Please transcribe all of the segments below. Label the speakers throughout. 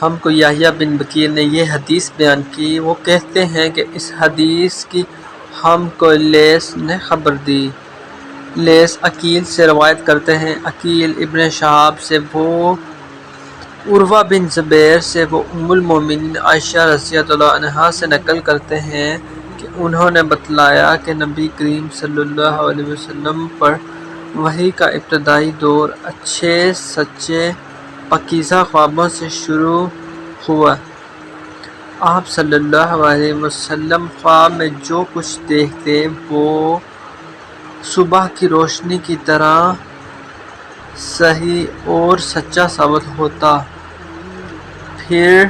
Speaker 1: ہم کو یحییٰ بن بکیر نے یہ حدیث بیان کی۔ وہ کہتے ہیں کہ اس حدیث کی ہم کو لیث نے خبر دی۔ لیث عقیل سے روایت کرتے ہیں، عقیل ابن شہاب سے، وہ عروہ بن زبیر سے، وہ ام المومنین عائشہ رضی اللہ عنہا سے نقل کرتے ہیں کہ انہوں نے بتلایا کہ نبی کریم صلی اللہ علیہ وسلم پر وحی کا ابتدائی دور اچھے سچے پاکیزہ خوابوں سے شروع ہوا۔ آپ صلی اللہ علیہ وسلم خواب میں جو کچھ دیکھتے وہ صبح کی روشنی کی طرح صحیح اور سچا ثابت ہوتا۔ پھر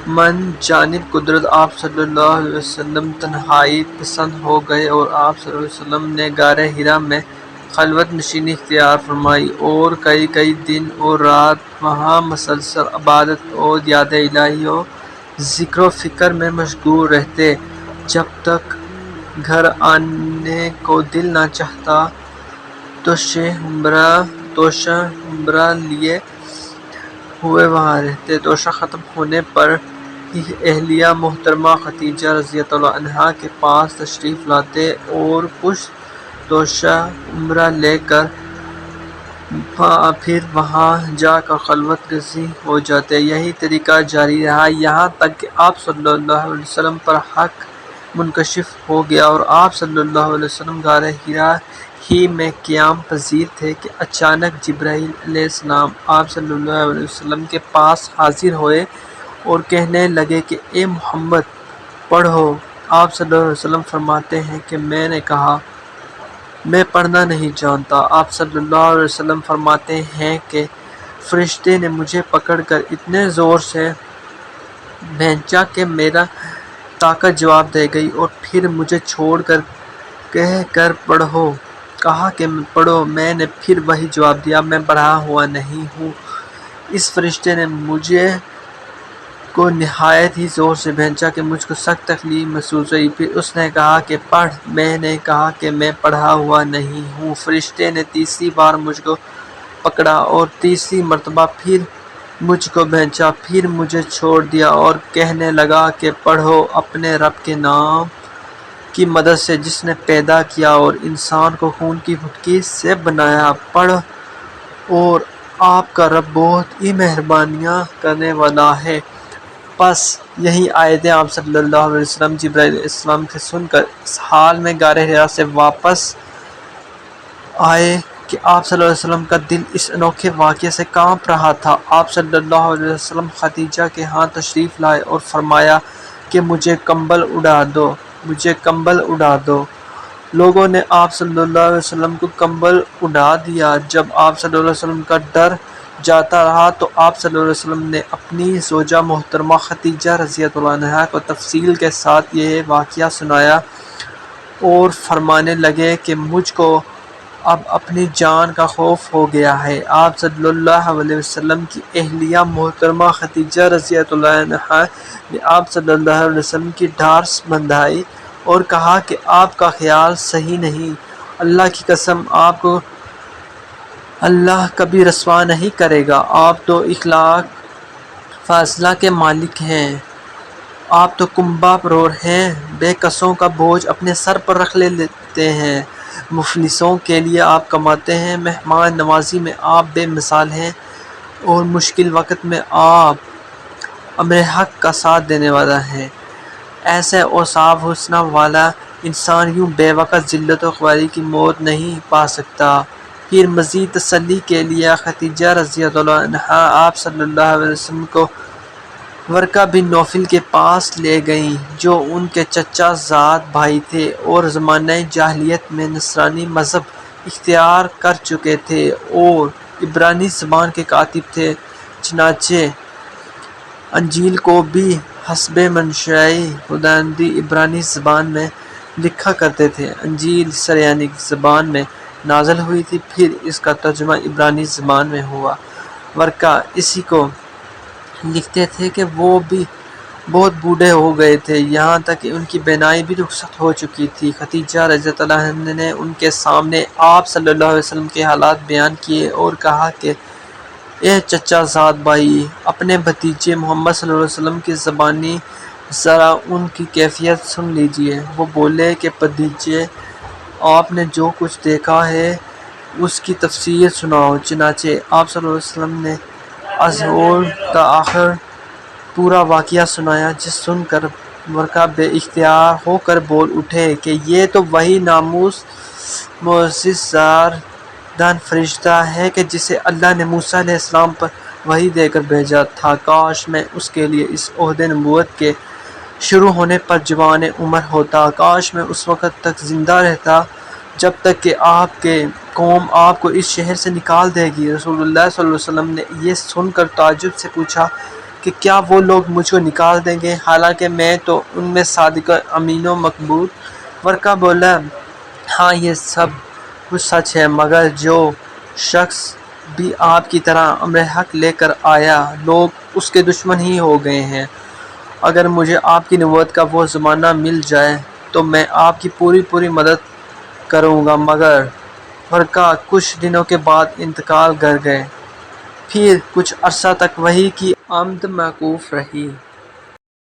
Speaker 1: من جانب قدرت آپ صلی اللہ علیہ وسلم تنہائی پسند ہو گئے اور آپ صلی اللہ علیہ وسلم نے غار حرا میں خلوت نشینی اختیار فرمائی اور کئی دن اور رات وہاں مسلسل عبادت اور یاد الہی و ذکر و فکر میں مشغول رہتے جب تک گھر آنے کو دل نہ چاہتا۔ توشہ عمرہ لیے ہوئے وہاں رہتے۔ توشہ ختم ہونے پر ہی اہلیہ محترمہ خدیجہ رضی اللہ عنہا کے پاس تشریف لاتے اور کچھ توشہ عمرہ لے کر پھر وہاں جا کر خلوت گزین ہو جاتے۔ یہی طریقہ جاری رہا یہاں تک کہ آپ صلی اللہ علیہ وسلم پر حق منکشف ہو گیا اور آپ صلی اللہ علیہ وسلم غار حرا ہی میں قیام پذیر تھے کہ اچانک جبرائیل علیہ السلام آپ صلی اللہ علیہ وسلم کے پاس حاضر ہوئے اور کہنے لگے کہ اے محمد پڑھو۔ آپ صلی اللہ علیہ وسلم فرماتے ہیں کہ میں نے کہا میں پڑھنا نہیں جانتا۔ آپ صلی اللہ علیہ وسلم فرماتے ہیں کہ فرشتے نے مجھے پکڑ کر اتنے زور سے بھینچا کہ میرا طاقت جواب دے گئی اور پھر مجھے چھوڑ کر کہہ کر پڑھو کہا کہ پڑھو۔ میں نے پھر وہی جواب دیا میں پڑھا ہوا نہیں ہوں۔ اس فرشتے نے مجھے کو نہایت ہی زور سے بھینچا کہ مجھ کو سخت تکلیف محسوس ہوئی۔ پھر اس نے کہا کہ پڑھ۔ میں نے کہا کہ میں پڑھا ہوا نہیں ہوں۔ فرشتے نے تیسری بار مجھ کو پکڑا اور تیسری مرتبہ پھر مجھ کو بھینچا، پھر مجھے چھوڑ دیا اور کہنے لگا کہ پڑھو اپنے رب کے نام کی مدد سے جس نے پیدا کیا اور انسان کو خون کی پھٹکی سے بنایا۔ پڑھ اور آپ کا رب بہت ہی مہربانیاں کرنے والا ہے۔ پس یہی آیتیں آپ صلی اللہ علیہ وسلم جبرائیل علیہ السلام سے سن کر اس حال میں غار حرا سے واپس آئے کہ آپ صلی اللہ علیہ وسلم کا دل اس انوکھے واقعے سے کانپ رہا تھا۔ آپ صلی اللہ علیہ وسلم خدیجہ کے ہاں تشریف لائے اور فرمایا کہ مجھے کمبل اڑا دو، مجھے کمبل اڑا دو۔ لوگوں نے آپ صلی اللہ علیہ وسلم کو کمبل اڑا دیا۔ جب آپ صلی اللہ علیہ وسلم کا ڈر جاتا رہا تو آپ صلی اللہ علیہ وسلم نے اپنی زوجہ محترمہ خدیجہ رضی اللہ عنہا کو تفصیل کے ساتھ یہ واقعہ سنایا اور فرمانے لگے کہ مجھ کو اب اپنی جان کا خوف ہو گیا ہے۔ آپ صلی اللہ علیہ وسلم کی اہلیہ محترمہ خدیجہ رضی اللہ عنہا نے آپ صلی اللہ علیہ وسلم کی ڈھارس بندھائی اور کہا کہ آپ کا خیال صحیح نہیں، اللہ کی قسم آپ کو اللہ کبھی رسوا نہیں کرے گا۔ آپ تو اخلاق فاضلہ کے مالک ہیں، آپ تو کنبہ پرور ہیں، بے کسوں کا بوجھ اپنے سر پر رکھ لیتے ہیں، مفلسوں کے لیے آپ کماتے ہیں، مہمان نوازی میں آپ بے مثال ہیں اور مشکل وقت میں آپ امر حق کا ساتھ دینے والا ہیں۔ ایسے اوصاف حسنہ والا انسان یوں بے وقت ذلت و خواری کی موت نہیں پا سکتا۔ پھر مزید تسلی کے لیے خدیجہ رضی اللہ عنہا آپ صلی اللہ علیہ وسلم کو ورقہ بن نوفل کے پاس لے گئیں جو ان کے چچا زاد بھائی تھے اور زمانہ جاہلیت میں نصرانی مذہب اختیار کر چکے تھے اور عبرانی زبان کے کاتب تھے، چنانچہ انجیل کو بھی حسب منشاء خداوندی عبرانی زبان میں لکھا کرتے تھے۔ انجیل سریانک زبان میں نازل ہوئی تھی، پھر اس کا ترجمہ عبرانی زبان میں ہوا۔ ورقہ اسی کو لکھتے تھے کہ وہ بھی بہت بوڑھے ہو گئے تھے، یہاں تک کہ ان کی بینائی بھی رخصت ہو چکی تھی۔ خدیجہ رضی اللہ عنہا نے ان کے سامنے آپ صلی اللہ علیہ وسلم کے حالات بیان کیے اور کہا کہ اے چچا زاد بھائی، اپنے بھتیجے محمد صلی اللہ علیہ وسلم کی زبانی ذرا ان کی کیفیت سن لیجیے۔ وہ بولے کہ بھتیجے، آپ نے جو کچھ دیکھا ہے اس کی تفصیل سناؤ۔ چنانچہ آپ صلی اللہ علیہ وسلم نے الظہور کا آخر پورا واقعہ سنایا، جس سن کر ورقہ بے اختیار ہو کر بول اٹھے کہ یہ تو وہی معجزہ فرشتہ ہے کہ جسے اللہ نے موسیٰ علیہ السلام پر وحی دے کر بھیجا تھا۔ کاش میں اس کے لیے اس عہد نبوت کے شروع ہونے پر جوان عمر ہوتا، کاش میں اس وقت تک زندہ رہتا جب تک کہ آپ کی قوم آپ کو اس شہر سے نکال دے گی۔ رسول اللہ صلی اللہ علیہ وسلم نے یہ سن کر تعجب سے پوچھا کہ کیا وہ لوگ مجھ کو نکال دیں گے، حالانکہ میں تو ان میں صادق امین و مقبول؟ ورقہ بولا، ہاں یہ سب کچھ سچ ہے، مگر جو شخص بھی آپ کی طرح امر حق لے کر آیا، لوگ اس کے دشمن ہی ہو گئے ہیں۔ اگر مجھے آپ کی نبوت کا وہ زمانہ مل جائے تو میں آپ کی پوری مدد کروں گا۔ مگر ورقہ کچھ دنوں کے بعد انتقال کر گئے۔ پھر کچھ عرصہ تک وحی کی آمد موقوف رہی۔